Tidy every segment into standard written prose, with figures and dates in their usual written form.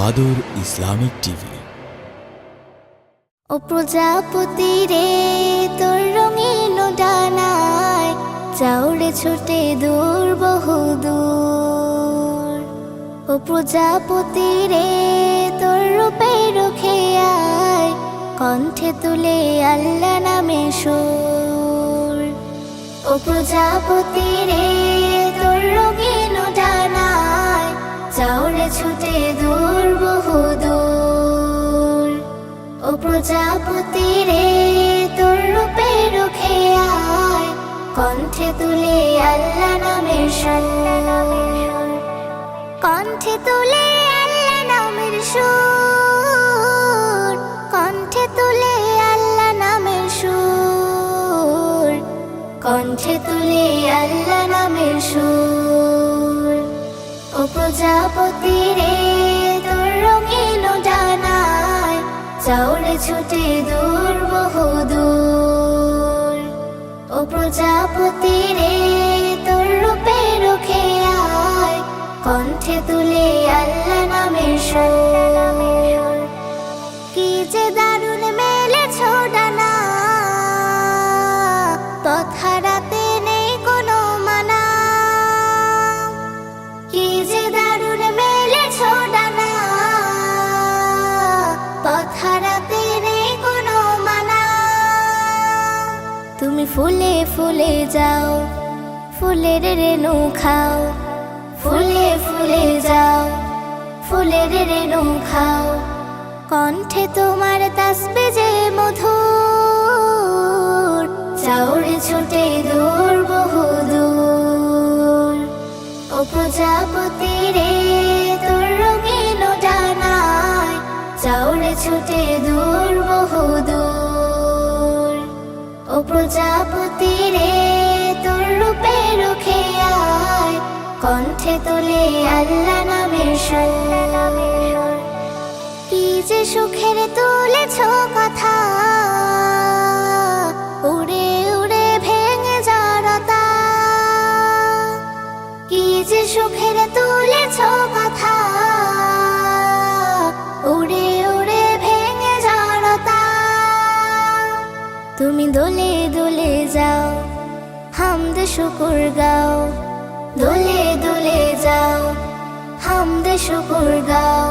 আদর Islamic TV. ও প্রজাপতি রে তোর রঙিন ডানায় চাউড়ে ছুটে দূর বহু দূর। ও প্রজাপতি রে তোর রূপে রুখে আয় কণ্ঠে তুলে আল্লাহ নামে সুর। ও প্রজাপতি রে তোর রঙিন ডানায় চাউড়ে ছুটে দূর বহু দূর। ও প্রজাপতি রে তোর রূপে রুখে আয় কণ্ঠে তুলে আল্লাহ নামের সুর। কণ্ঠে তুলে আল্লাহ নামের সুর। কণ্ঠে তুলে আল্লাহ নামের সুর। কণ্ঠে তুলে আল্লাহ নামের সুর। ও প্রজাপতি রে তোর রঙিন ডানায় চাউড়ে ছুটে দূর বহু দূর। ও প্রজাপতি রে তোর রূপে রুখে আয় কণ্ঠে তুলে আল্লাহ নামের সুর। কি যে দারুণ মেলেছ ডানা তথা রাতে নেই কোনো মানা। কি যে দারুণ মেলেছ ডানা তথা রাতে নেই কোনো মানা। তুমি ফুলে ফুলে যাও ফুলের রেণু খাও। ফুলে ফুলে যাও ফুলের রেণু খাও। কণ্ঠে তোমার তাসবিহ যে মধুর চাউড়ে ছুটে দূর বহু দূর। ও প্রজাপতি রে তোর রঙিন ডানায় চাউড়ে ছুটে দূর বহু দূর। ও প্রজাপতি রে তোর রূপে রুখে আয় কণ্ঠে তুলে আল্লাহ নামের সুর। কি যে সুখের তুলেছ কথা উড়ে উড়ে ভেঙে জড়তা। কি যে সুখের তুলেছ কথা উড়ে উড়ে ভেঙে জড়তা। তুমি দোলে দোলে যাও হামদ শুকুর গাও। দোলে দোলে যাও হামদ শুকুর গাও।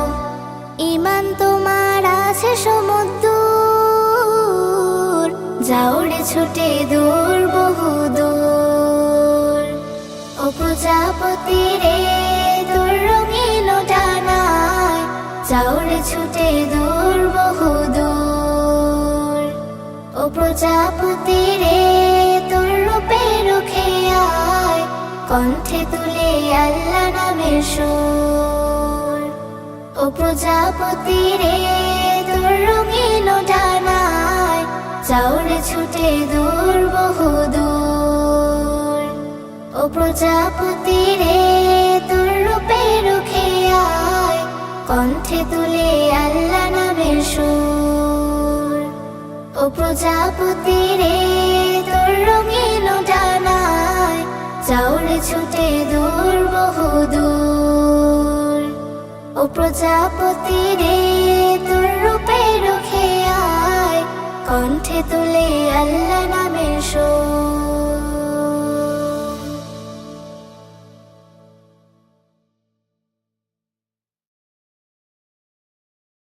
ঈমান তোমার আছে সমুদ্র যাওড়ে ছুটে দূর বহু দূর। ও প্রজাপতি রে তোর রঙিন ডানায় যাওড়ে ছুটে দূর বহু দূর। ও প্রজাপতি রে তোর রূপে রুখে আয় কণ্ঠে তুলে আল্লাহ নামের সুর। ও প্রজাপতি রে তোর রঙিন ডানায় চাউড়ে ছুটে দূর বহু দূর। ও প্রজাপতি রে তোর রূপে রুখে আয় কণ্ঠে তুলে আল্লাহ নামের সুর। ও প্রজাপতি রে তোর রঙিন ডানায় চাউড়ে ছুটে দূর বহু দূর। ও প্রজাপতি রে তোর রূপে রুখে আয় কণ্ঠে তুলে আল্লাহ নামের সুর।